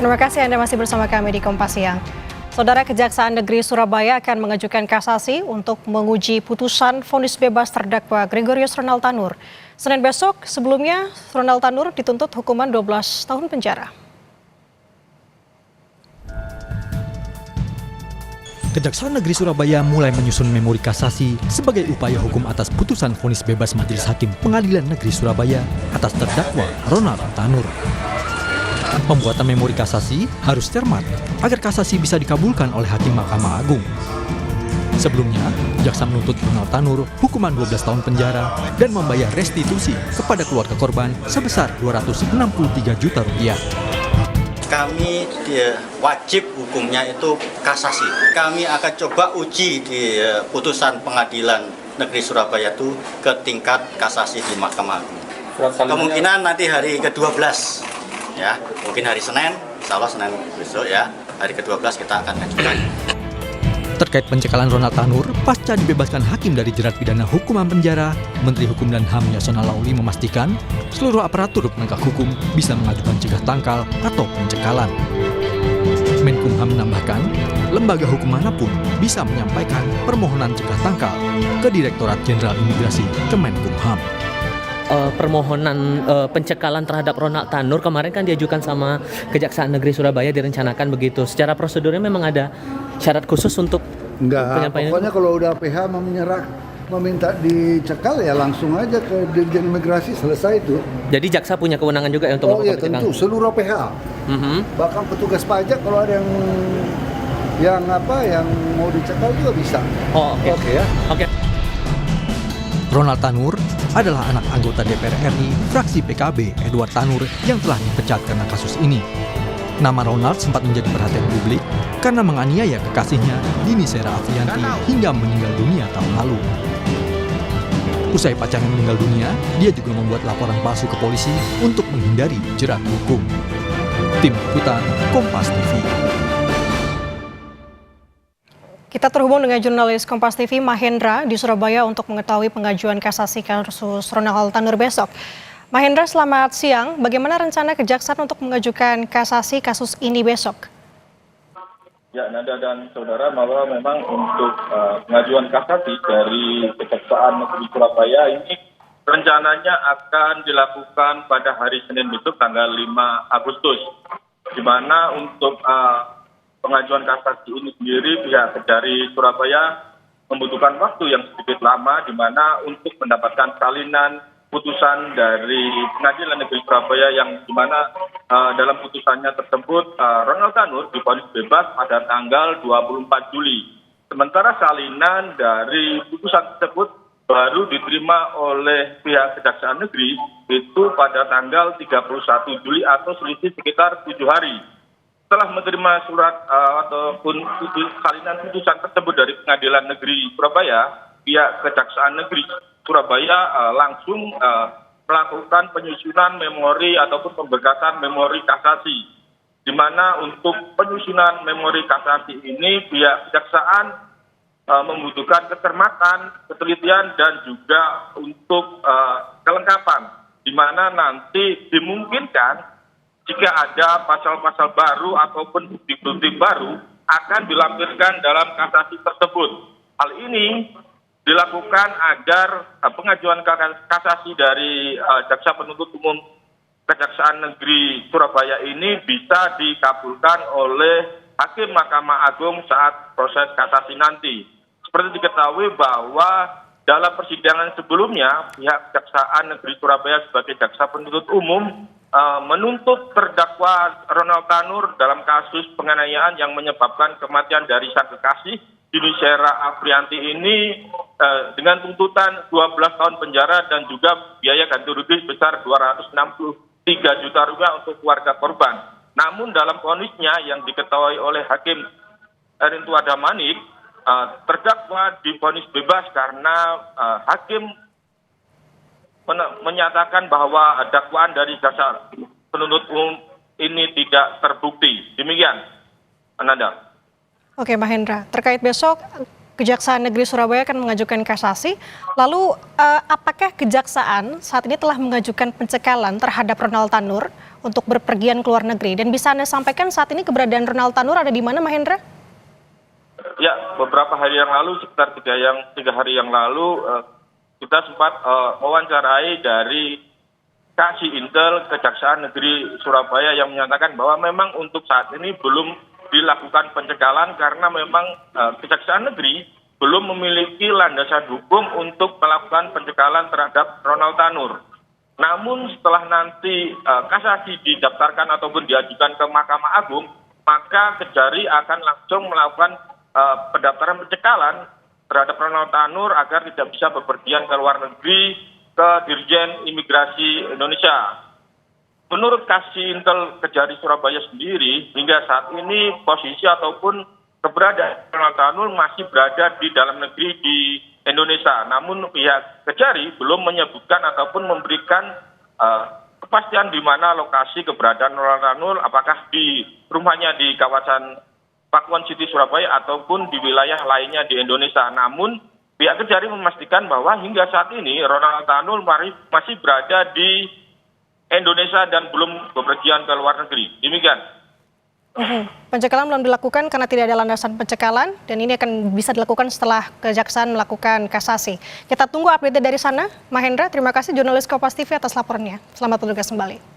Terima kasih Anda masih bersama kami di Kompas Siang. Saudara, Kejaksaan Negeri Surabaya akan mengajukan kasasi untuk menguji putusan vonis bebas terdakwa Gregorius Ronald Tanur. Senin besok, sebelumnya Ronald Tanur dituntut hukuman 12 tahun penjara. Kejaksaan Negeri Surabaya mulai menyusun memori kasasi sebagai upaya hukum atas putusan vonis bebas Majelis Hakim Pengadilan Negeri Surabaya atas terdakwa Ronald Tanur. Pembuatan memori kasasi harus cermat agar kasasi bisa dikabulkan oleh Hakim Mahkamah Agung. Sebelumnya, jaksa menuntut Ronald Tanur hukuman 12 tahun penjara dan membayar restitusi kepada keluarga korban sebesar Rp263 juta. Kami wajib hukumnya itu kasasi. Kami akan coba uji di putusan Pengadilan Negeri Surabaya itu ke tingkat kasasi di Mahkamah Agung. Kemungkinan nanti hari ke-12, ya, mungkin hari Senin, insya Allah Senin besok ya, hari ke-12 kita akan ajukan. Terkait pencekalan Ronald Tanur pasca dibebaskan hakim dari jerat pidana hukuman penjara, Menteri Hukum dan HAM Yasona Laoly memastikan seluruh aparatur penegak hukum bisa mengajukan cegah tangkal atau pencekalan. Menkumham menambahkan, lembaga hukum manapun bisa menyampaikan permohonan cegah tangkal ke Direktorat Jenderal Imigrasi Kemenkumham. Permohonan pencekalan terhadap Ronald Tanur kemarin kan diajukan sama Kejaksaan Negeri Surabaya, direncanakan begitu. Secara prosedurnya memang ada syarat khusus untuk penyampaian. Pokoknya kalau udah PH meminta dicekal ya langsung aja ke Dirjen Imigrasi, selesai itu. Jadi jaksa punya kewenangan juga ya untuk melakukan pencekalan? Tentu, seluruh PH. Bahkan petugas pajak kalau ada yang mau dicekal juga bisa. Oh, oke. Oke. Ronald Tanur adalah anak anggota DPR RI fraksi PKB Edward Tanur yang telah dipecat karena kasus ini. Nama Ronald sempat menjadi perhatian publik karena menganiaya kekasihnya Dini Sera Afrianti hingga meninggal dunia tahun lalu. Usai pacarnya meninggal dunia, dia juga membuat laporan palsu ke polisi untuk menghindari jerat hukum. Tim Liputan Kompas TV. Kita terhubung dengan jurnalis Kompas TV Mahendra di Surabaya untuk mengetahui pengajuan kasasi kasus Ronald Tanur besok. Mahendra, selamat siang. Bagaimana rencana Kejaksaan untuk mengajukan kasasi kasus ini besok? Ya, Nada dan saudara, bahwa memang untuk pengajuan kasasi dari Kejaksaan Negeri Surabaya ini rencananya akan dilakukan pada hari Senin besok tanggal 5 Agustus. Di mana untuk pengajuan kasasi ini sendiri pihak dari Surabaya membutuhkan waktu yang sedikit lama, di mana untuk mendapatkan salinan putusan dari Pengadilan Negeri Surabaya yang di mana dalam putusannya tersebut Ronald Tanur divonis bebas pada tanggal 24 Juli. Sementara salinan dari putusan tersebut baru diterima oleh pihak Kejaksaan Negeri itu pada tanggal 31 Juli atau selisih sekitar 7 hari. Setelah menerima surat ataupun salinan putusan tersebut dari Pengadilan Negeri Surabaya, pihak Kejaksaan Negeri Surabaya langsung melakukan penyusunan memori ataupun pemberkasan memori kasasi. Di mana untuk penyusunan memori kasasi ini pihak Kejaksaan membutuhkan kecermatan, ketelitian dan juga untuk kelengkapan. Di mana nanti dimungkinkan jika ada pasal-pasal baru ataupun bukti-bukti baru akan dilampirkan dalam kasasi tersebut. Hal ini dilakukan agar pengajuan kasasi dari Jaksa Penuntut Umum Kejaksaan Negeri Surabaya ini bisa dikabulkan oleh Hakim Mahkamah Agung saat proses kasasi nanti. Seperti diketahui bahwa dalam persidangan sebelumnya, pihak Kejaksaan Negeri Surabaya sebagai Jaksa Penuntut Umum menuntut terdakwa Ronald Tanur dalam kasus penganiayaan yang menyebabkan kematian dari sang kekasih Dini Sera Afrianti ini dengan tuntutan 12 tahun penjara dan juga biaya ganti rugi sebesar Rp263 juta untuk keluarga korban. Namun dalam vonisnya yang diketahui oleh Hakim Rintu Adamanik, terdakwa divonis bebas karena hakim menyatakan bahwa dakwaan dari Jaksa Penuntut Umum ini tidak terbukti. Demikian, Ananda. Oke, Mahendra. Terkait besok, Kejaksaan Negeri Surabaya akan mengajukan kasasi. Lalu, apakah Kejaksaan saat ini telah mengajukan pencekalan terhadap Ronald Tanur untuk berpergian ke luar negeri. Dan bisa Anda sampaikan saat ini keberadaan Ronald Tanur ada di mana, Mahendra? Ya, beberapa hari yang lalu, sekitar 3 hari yang lalu, kita sempat mewawancarai dari Kasih Intel Kejaksaan Negeri Surabaya yang menyatakan bahwa memang untuk saat ini belum dilakukan pencegahan karena memang Kejaksaan Negeri belum memiliki landasan hukum untuk melakukan pencegahan terhadap Ronald Tanur. Namun setelah nanti kasasi didaftarkan ataupun diajukan ke Mahkamah Agung, maka Kejari akan langsung melakukan pendaftaran pencegahan terhadap Ronald Tanur agar tidak bisa bepergian ke luar negeri ke Dirjen Imigrasi Indonesia. Menurut Kasih Intel Kejari Surabaya sendiri, hingga saat ini posisi ataupun keberadaan Ronald Tanur masih berada di dalam negeri di Indonesia. Namun pihak Kejari belum menyebutkan ataupun memberikan kepastian di mana lokasi keberadaan Ronald Tanur, apakah di rumahnya di kawasan Pakuan City Surabaya ataupun di wilayah lainnya di Indonesia. Namun pihak Kejari memastikan bahwa hingga saat ini Ronald Tanur masih berada di Indonesia dan belum bepergian ke luar negeri. Demikian. Pencekalan belum dilakukan karena tidak ada landasan pencekalan dan ini akan bisa dilakukan setelah Kejaksaan melakukan kasasi. Kita tunggu update dari sana. Mahendra, terima kasih jurnalis Kompas TV atas laporannya. Selamat bertugas kembali.